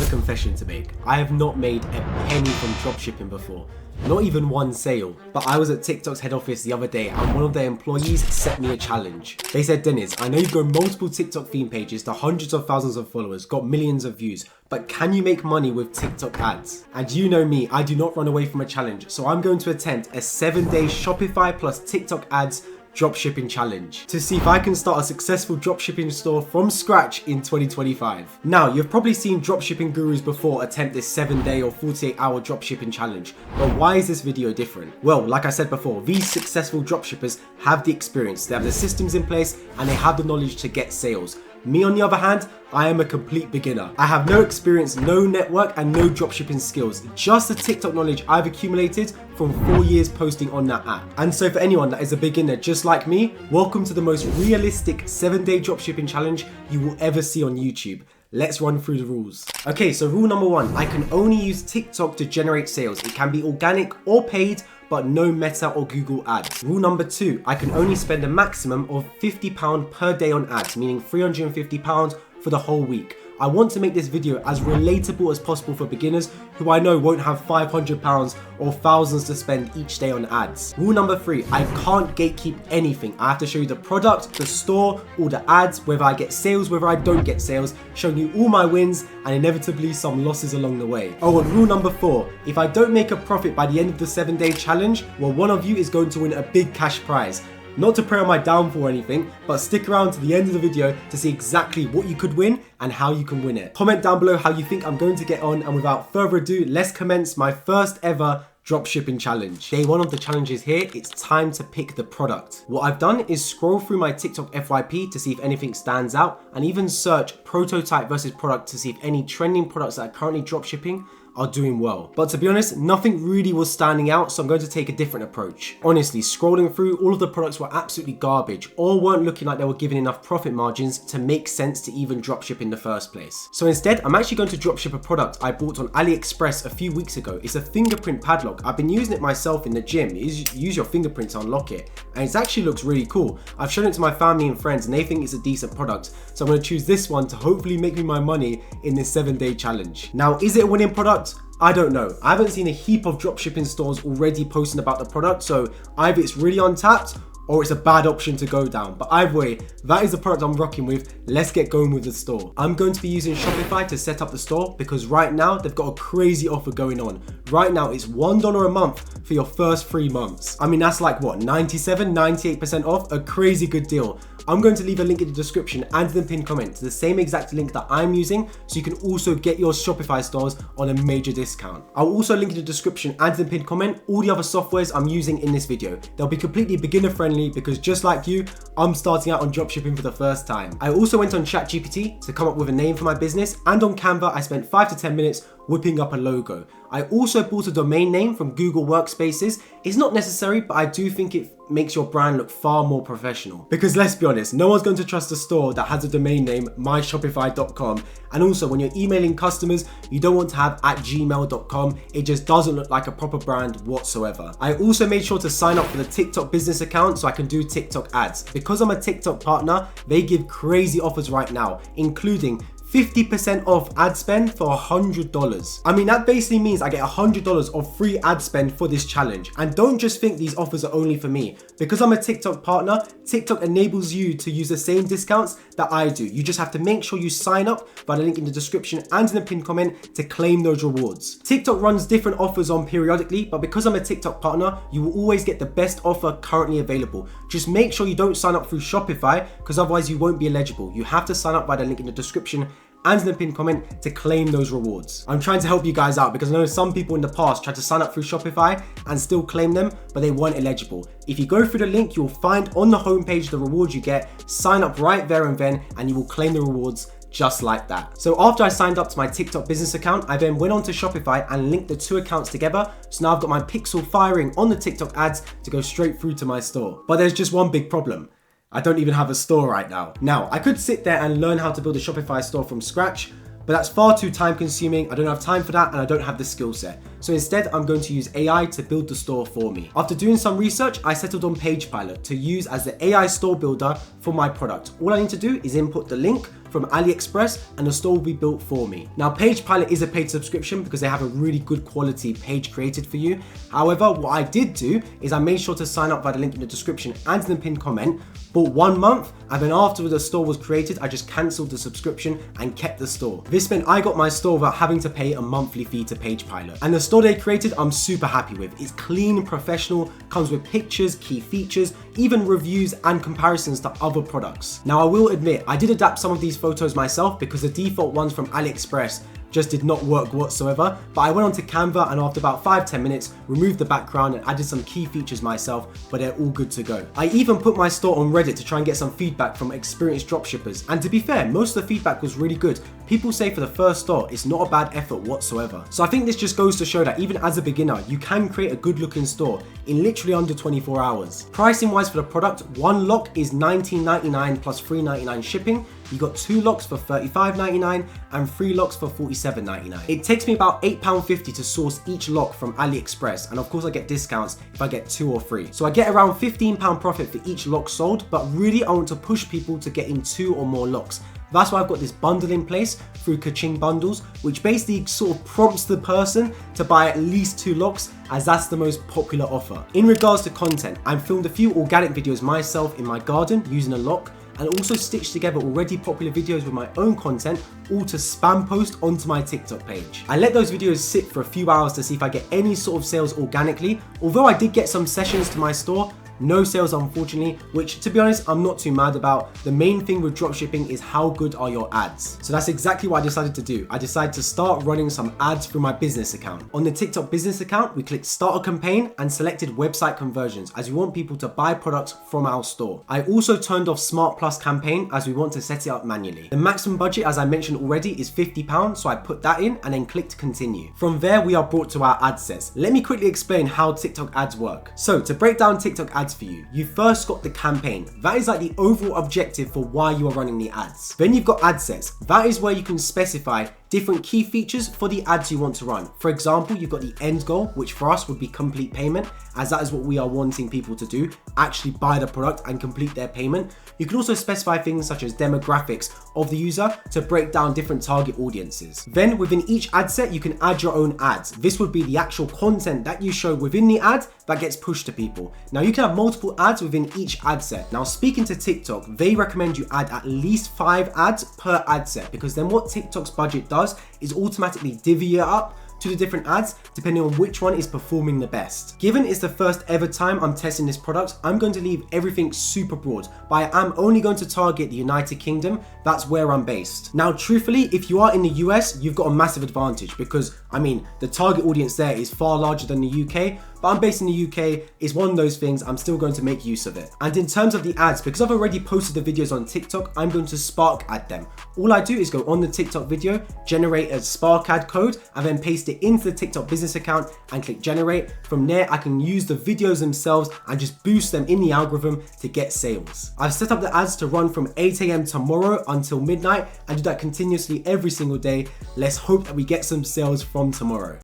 have a confession to make. I have not made a penny from dropshipping before. Not even one sale. But I was at TikTok's head office the other day and one of their employees set me a challenge. They said, Dennis, I know you've grown multiple TikTok theme pages to hundreds of thousands of followers, got millions of views, but can you make money with TikTok ads? And you know me, I do not run away from a challenge. So I'm going to attempt a 7-day Shopify plus TikTok ads dropshipping challenge to see if I can start a successful dropshipping store from scratch in 2025. Now, you've probably seen dropshipping gurus before attempt this 7-day or 48-hour dropshipping challenge, but why is this video different? Well, like I said before, these successful dropshippers have the experience, they have the systems in place, and they have the knowledge to get sales. Me, on the other hand, I am a complete beginner. I have no experience, no network, and no dropshipping skills. Just the TikTok knowledge I've accumulated from 4 years posting on that app. And so for anyone that is a beginner just like me, welcome to the most realistic 7-day dropshipping challenge you will ever see on YouTube. Let's run through the rules. Okay, so rule number 1, I can only use TikTok to generate sales. It can be organic or paid, but no Meta or Google ads. Rule number 2, I can only spend a maximum of £50 per day on ads, meaning £350 for the whole week. I want to make this video as relatable as possible for beginners who I know won't have £500 or thousands to spend each day on ads. Rule number 3, I can't gatekeep anything. I have to show you the product, the store, all the ads, whether I get sales, whether I don't get sales, showing you all my wins and inevitably some losses along the way. Oh, and rule number 4, if I don't make a profit by the end of the 7-day challenge, well, one of you is going to win a big cash prize. Not to pray on my downfall or anything, but stick around to the end of the video to see exactly what you could win and how you can win it. Comment down below how you think I'm going to get on, and without further ado, let's commence my first ever dropshipping challenge. Day 1 of the challenge is here. It's time to pick the product. What I've done is scroll through my TikTok FYP to see if anything stands out, and even search prototype versus product to see if any trending products that are currently dropshipping are doing well. But to be honest, nothing really was standing out, so I'm going to take a different approach. Honestly, scrolling through, all of the products were absolutely garbage or weren't looking like they were giving enough profit margins to make sense to even dropship in the first place. So instead, I'm actually going to dropship a product I bought on AliExpress a few weeks ago. It's a fingerprint padlock. I've been using it myself in the gym. You use your fingerprint to unlock it, and it actually looks really cool. I've shown it to my family and friends and they think it's a decent product. So I'm going to choose this one to hopefully make me my money in this 7-day challenge. Now, is it a winning product? I don't know. I haven't seen a heap of dropshipping stores already posting about the product, so either it's really untapped or it's a bad option to go down. But either way, that is the product I'm rocking with. Let's get going with the store. I'm going to be using Shopify to set up the store because right now they've got a crazy offer going on. Right now it's $1 a month for your first 3 months. I mean, that's like what, 98% off? A crazy good deal. I'm going to leave a link in the description and in the pinned comment to the same exact link that I'm using, so you can also get your Shopify stores on a major discount. I'll also link in the description and in the pinned comment all the other softwares I'm using in this video. They'll be completely beginner friendly because just like you, I'm starting out on dropshipping for the first time. I also went on ChatGPT to come up with a name for my business, and on Canva I spent 5 to 10 minutes whipping up a logo. I also bought a domain name from Google Workspaces. It's not necessary, but I do think it makes your brand look far more professional. Because let's be honest, no one's going to trust a store that has a domain name, myshopify.com. And also when you're emailing customers, you don't want to have @gmail.com. It just doesn't look like a proper brand whatsoever. I also made sure to sign up for the TikTok business account so I can do TikTok ads. Because I'm a TikTok partner, they give crazy offers right now, including 50% off ad spend for $100. I mean, that basically means I get $100 of free ad spend for this challenge. And don't just think these offers are only for me. Because I'm a TikTok partner, TikTok enables you to use the same discounts that I do. You just have to make sure you sign up by the link in the description and in the pinned comment to claim those rewards. TikTok runs different offers on periodically, but because I'm a TikTok partner, you will always get the best offer currently available. Just make sure you don't sign up through Shopify, because otherwise you won't be eligible. You have to sign up by the link in the description and in the pinned comment to claim those rewards. I'm trying to help you guys out because I know some people in the past tried to sign up through Shopify and still claim them, but they weren't eligible. If you go through the link, you'll find on the homepage the rewards you get. Sign up right there and then, and you will claim the rewards just like that. So after I signed up to my TikTok business account, I then went on to Shopify and linked the 2 accounts together. So now I've got my pixel firing on the TikTok ads to go straight through to my store. But there's just one big problem. I don't even have a store right now. Now, I could sit there and learn how to build a Shopify store from scratch, but that's far too time consuming. I don't have time for that and I don't have the skill set. So instead, I'm going to use AI to build the store for me. After doing some research, I settled on PagePilot to use as the AI store builder for my product. All I need to do is input the link from AliExpress and the store will be built for me. Now, Page Pilot is a paid subscription because they have a really good quality page created for you. However, what I did do is I made sure to sign up via the link in the description and in the pinned comment, bought 1 month, and then after the store was created, I just cancelled the subscription and kept the store. This meant I got my store without having to pay a monthly fee to Page Pilot. And the store they created, I'm super happy with. It's clean and professional, comes with pictures, key features, even reviews and comparisons to other products. Now, I will admit, I did adapt some of these photos myself because the default ones from AliExpress just did not work whatsoever, but I went onto Canva and after about 5-10 minutes, removed the background and added some key features myself, but they're all good to go. I even put my store on Reddit to try and get some feedback from experienced dropshippers, and to be fair, most of the feedback was really good. People say for the first store, it's not a bad effort whatsoever. So I think this just goes to show that even as a beginner, you can create a good looking store in literally under 24 hours. Pricing wise for the product, 1 lock is $19.99 plus $3.99 shipping. You got 2 locks for $35.99 and 3 locks for $47.99. It takes me about £8.50 to source each lock from AliExpress, and of course I get discounts if I get 2 or 3. So I get around £15 profit for each lock sold, but really I want to push people to get in 2 or more locks. That's why I've got this bundle in place through Kaching Bundles, which basically sort of prompts the person to buy at least 2 locks, as that's the most popular offer. In regards to content, I've filmed a few organic videos myself in my garden using a lock, and also stitched together already popular videos with my own content, all to spam post onto my TikTok page. I let those videos sit for a few hours to see if I get any sort of sales organically, although I did get some sessions to my store. No sales unfortunately, which to be honest, I'm not too mad about. The main thing with dropshipping is how good are your ads. So that's exactly what I decided to do. I decided to start running some ads through my business account. On the TikTok business account, we clicked start a campaign and selected website conversions as we want people to buy products from our store. I also turned off Smart Plus campaign as we want to set it up manually. The maximum budget, as I mentioned already, is £50, so I put that in and then clicked continue. From there, we are brought to our ad sets. Let me quickly explain how TikTok ads work. So to break down TikTok ads for you, you first got the campaign. That is like the overall objective for why you are running the ads. Then you've got ad sets. That is where you can specify different key features for the ads you want to run. For example, you've got the end goal, which for us would be complete payment, as that is what we are wanting people to do, actually buy the product and complete their payment. You can also specify things such as demographics of the user to break down different target audiences. Then within each ad set, you can add your own ads. This would be the actual content that you show within the ad that gets pushed to people. Now you can have multiple ads within each ad set. Now speaking to TikTok, they recommend you add at least 5 ads per ad set, because then what TikTok's budget does is automatically divvy it up to the different ads depending on which one is performing the best. Given it's the first ever time I'm testing this product, I'm going to leave everything super broad, but I am only going to target the United Kingdom. That's where I'm based. Now truthfully, if you are in the US, you've got a massive advantage because I mean the target audience there is far larger than the UK, but I'm based in the UK. It's one of those things, I'm still going to make use of it. And in terms of the ads, because I've already posted the videos on TikTok, I'm going to Spark ad them. All I do is go on the TikTok video, generate a Spark ad code, and then paste it into the TikTok business account and click generate. From there, I can use the videos themselves and just boost them in the algorithm to get sales. I've set up the ads to run from 8 AM tomorrow until midnight and do that continuously every single day. Let's hope that we get some sales from tomorrow.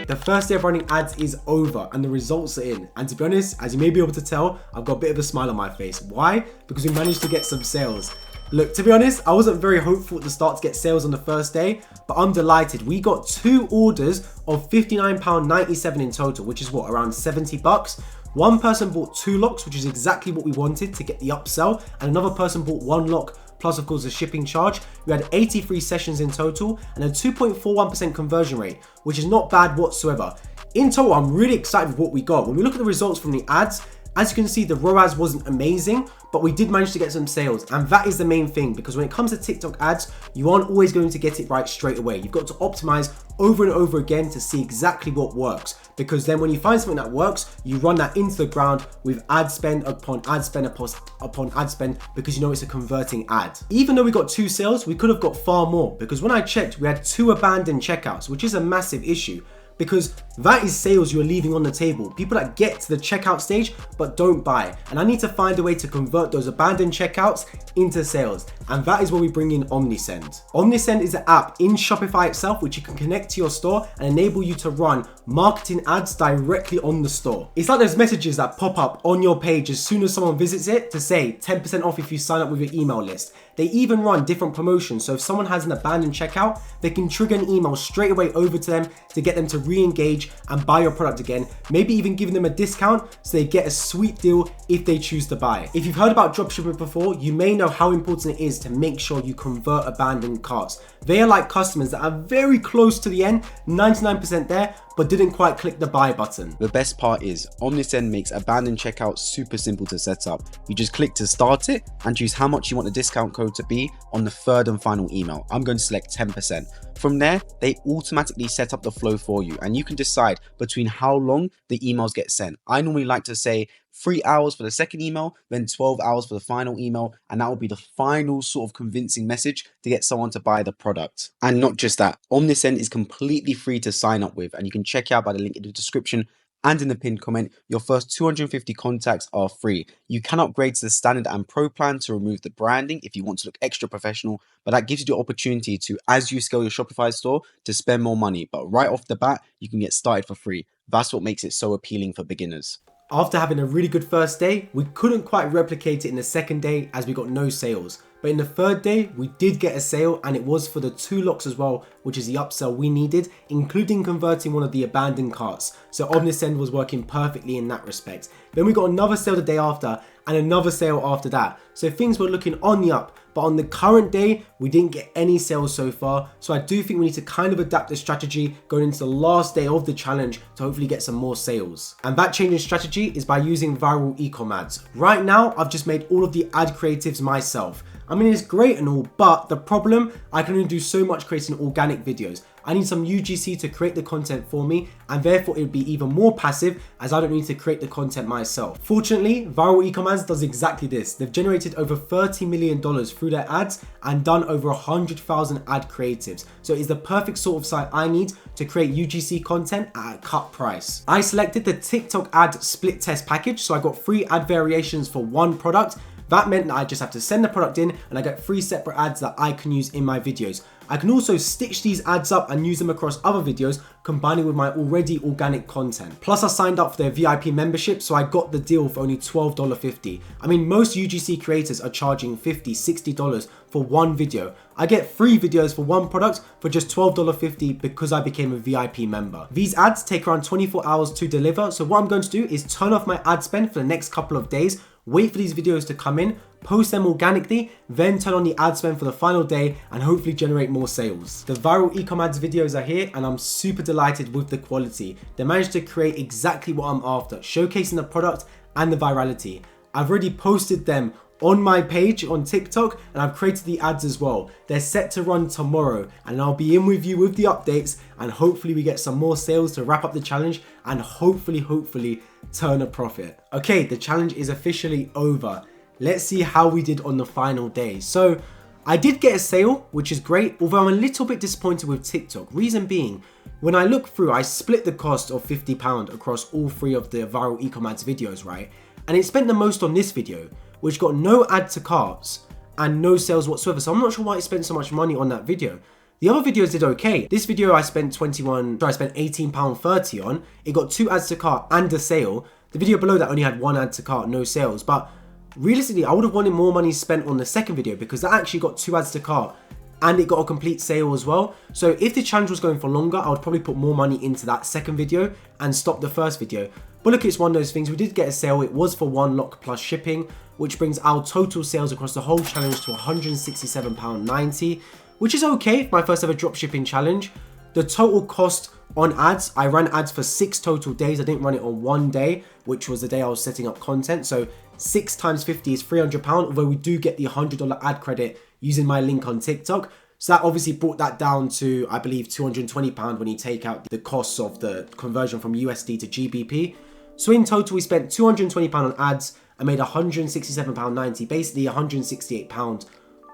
The first day of running ads is over and the results are in. And to be honest, as you may be able to tell, I've got a bit of a smile on my face. Why? Because we managed to get some sales. Look, to be honest, I wasn't very hopeful at the start to get sales on the first day, but I'm delighted. We got 2 orders of £59.97 in total, which is what, around 70 bucks. One person bought 2 locks, which is exactly what we wanted to get the upsell, and another person bought 1 lock, plus of course a shipping charge. We had 83 sessions in total and a 2.41% conversion rate, which is not bad whatsoever. In total, I'm really excited with what we got. When we look at the results from the ads, as you can see, the ROAS wasn't amazing, but we did manage to get some sales. And that is the main thing, because when it comes to TikTok ads, you aren't always going to get it right straight away. You've got to optimize over and over again to see exactly what works. Because then when you find something that works, you run that into the ground with ad spend upon ad spend upon ad spend, because you know it's a converting ad. Even though we got 2 sales, we could have got far more, because when I checked, we had 2 abandoned checkouts, which is a massive issue. because that is sales you're leaving on the table. People that get to the checkout stage but don't buy. And I need to find a way to convert those abandoned checkouts into sales. And that is where we bring in Omnisend. Omnisend is an app in Shopify itself which you can connect to your store and enable you to run marketing ads directly on the store. It's like those messages that pop up on your page as soon as someone visits it to say 10% off if you sign up with your email list. They even run different promotions, so if someone has an abandoned checkout, they can trigger an email straight away over to them to get them to re-engage and buy your product again, maybe even giving them a discount so they get a sweet deal if they choose to buy. If you've heard about dropshipping before, you may know how important it is to make sure you convert abandoned carts. They are like customers that are very close to the end, 99% there, but didn't quite click the buy button. The best part is Omnisend makes abandoned checkout super simple to set up. You just click to start it and choose how much you want the discount code to be on the third and final email. I'm going to select 10%. From there, they automatically set up the flow for you and you can decide between how long the emails get sent. I normally like to say 3 hours for the second email, then 12 hours for the final email, and that will be the final sort of convincing message to get someone to buy the product. And not just that, Omnisend is completely free to sign up with, and you can check out by the link in the description and in the pinned comment. Your first 250 contacts are free. You can upgrade to the standard and pro plan to remove the branding if you want to look extra professional, but that gives you the opportunity to, as you scale your Shopify store, to spend more money. But right off the bat, you can get started for free. That's what makes it so appealing for beginners. After having a really good first day, we couldn't quite replicate it in the second day as we got no sales. But in the third day, we did get a sale, and it was for the 2 locks as well, which is the upsell we needed, including converting one of the abandoned carts. So Omnisend was working perfectly in that respect. Then we got another sale the day after and another sale after that. So things were looking on the up, but on the current day, we didn't get any sales so far. So I do think we need to kind of adapt the strategy going into the last day of the challenge to hopefully get some more sales. And that change in strategy is by using viral e-com ads. Right now, I've just made all of the ad creatives myself. I mean, it's great and all, but the problem, I can only do so much creating organic videos. I need some UGC to create the content for me, and therefore it would be even more passive as I don't need to create the content myself. Fortunately, Viral Ecom Ads does exactly this. They've generated over $30 million through their ads and done over 100,000 ad creatives. So it's the perfect sort of site I need to create UGC content at a cut price. I selected the TikTok ad split test package, so I got 3 ad variations for 1 product. That meant that I just have to send the product in and I get 3 separate ads that I can use in my videos. I can also stitch these ads up and use them across other videos, combining with my already organic content. Plus I signed up for their VIP membership, so I got the deal for only $12.50. I mean, most UGC creators are charging $50, $60 for 1 video. I get 3 videos for 1 product for just $12.50 because I became a VIP member. These ads take around 24 hours to deliver, so what I'm going to do is turn off my ad spend for the next couple of days, wait for these videos to come in, post them organically, then turn on the ad spend for the final day and hopefully generate more sales. The viral ecom ads videos are here and I'm super delighted with the quality. They managed to create exactly what I'm after, showcasing the product and the virality. I've already posted them on my page on TikTok and I've created the ads as well. They're set to run tomorrow and I'll be in with you with the updates and hopefully we get some more sales to wrap up the challenge and hopefully turn a profit. Okay, the challenge is officially over. Let's see how we did on the final day. So I did get a sale, which is great, although I'm a little bit disappointed with TikTok. Reason being, when I look through, I split the cost of £50 across all 3 of the viral ecom ads videos, right? And it spent the most on this video, which got no add to carts and no sales whatsoever. So I'm not sure why it spent so much money on that video. The other videos did okay. This video I spent £18.30 on. It got 2 adds to cart and a sale. The video below that only had 1 add to cart, no sales. But realistically, I would have wanted more money spent on the second video because that actually got 2 adds to cart and it got a complete sale as well. So if the challenge was going for longer, I would probably put more money into that second video and stop the first video. But look, it's one of those things. We did get a sale. It was for 1 lock plus shipping, which brings our total sales across the whole challenge to £167.90, which is okay for my first ever dropshipping challenge. The total cost on ads, I ran ads for 6 total days. I didn't run it on 1 day, which was the day I was setting up content. So 6 times 50 is £300, although we do get the $100 ad credit using my link on TikTok. So that obviously brought that down to, I believe, £220 when you take out the costs of the conversion from USD to GBP. So in total, we spent £220 on ads and made £167.90, basically £168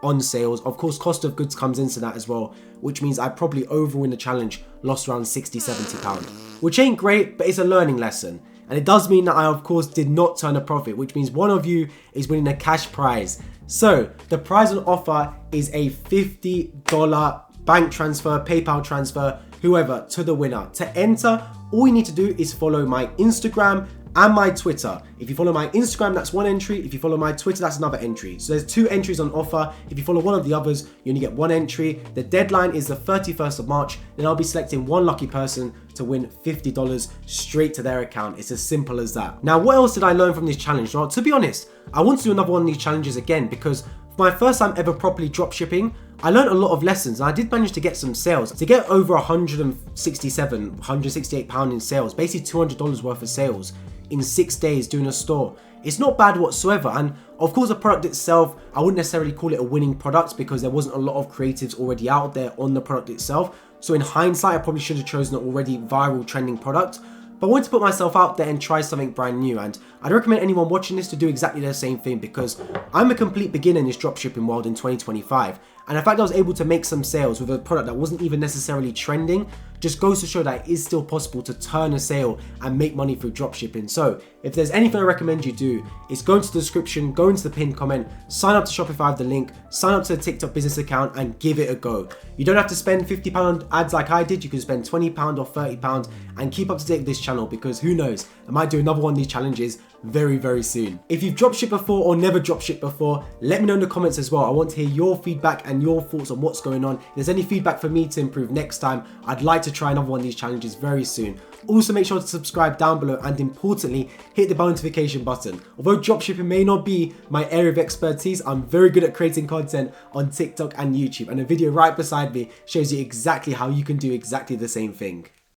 on sales. Of course, cost of goods comes into that as well, which means I probably overall in the challenge lost around 60, 70 pounds, which ain't great, but it's a learning lesson. And it does mean that I, of course, did not turn a profit, which means one of you is winning a cash prize. So the prize on offer is a $50 bank transfer, PayPal transfer, whoever, to the winner. To enter, all you need to do is follow my Instagram and my Twitter. If you follow my Instagram, that's one entry. If you follow my Twitter, that's another entry. So there's 2 entries on offer. If you follow one of the others, you only get 1 entry. The deadline is the 31st of March. Then I'll be selecting one lucky person to win $50 straight to their account. It's as simple as that. Now, what else did I learn from this challenge? Well, to be honest, I want to do another one of these challenges again because for my first time ever properly dropshipping, I learned a lot of lessons and I did manage to get some sales. To get over 167, 168 pound in sales, basically $200 worth of sales in 6 days doing a store, it's not bad whatsoever. And of course the product itself, I wouldn't necessarily call it a winning product because there wasn't a lot of creatives already out there on the product itself. So in hindsight, I probably should have chosen an already viral trending product. But I wanted to put myself out there and try something brand new, and I'd recommend anyone watching this to do exactly the same thing because I'm a complete beginner in this dropshipping world in 2025, and the fact I was able to make some sales with a product that wasn't even necessarily trending just goes to show that it is still possible to turn a sale and make money through dropshipping. So if there's anything I recommend you do, it's go into the description, go into the pinned comment, sign up to Shopify with the link, sign up to the TikTok business account and give it a go. You don't have to spend £50 on ads like I did. You can spend £20 or £30 and keep up to date with this channel because who knows, I might do another one of these challenges very, very soon. If you've dropshipped before or never dropshipped before, let me know in the comments as well. I want to hear your feedback and your thoughts on what's going on. If there's any feedback for me to improve next time, I'd like to try another one of these challenges very soon. Also make sure to subscribe down below and importantly, hit the bell notification button. Although dropshipping may not be my area of expertise, I'm very good at creating content on TikTok and YouTube, and a video right beside me shows you exactly how you can do exactly the same thing.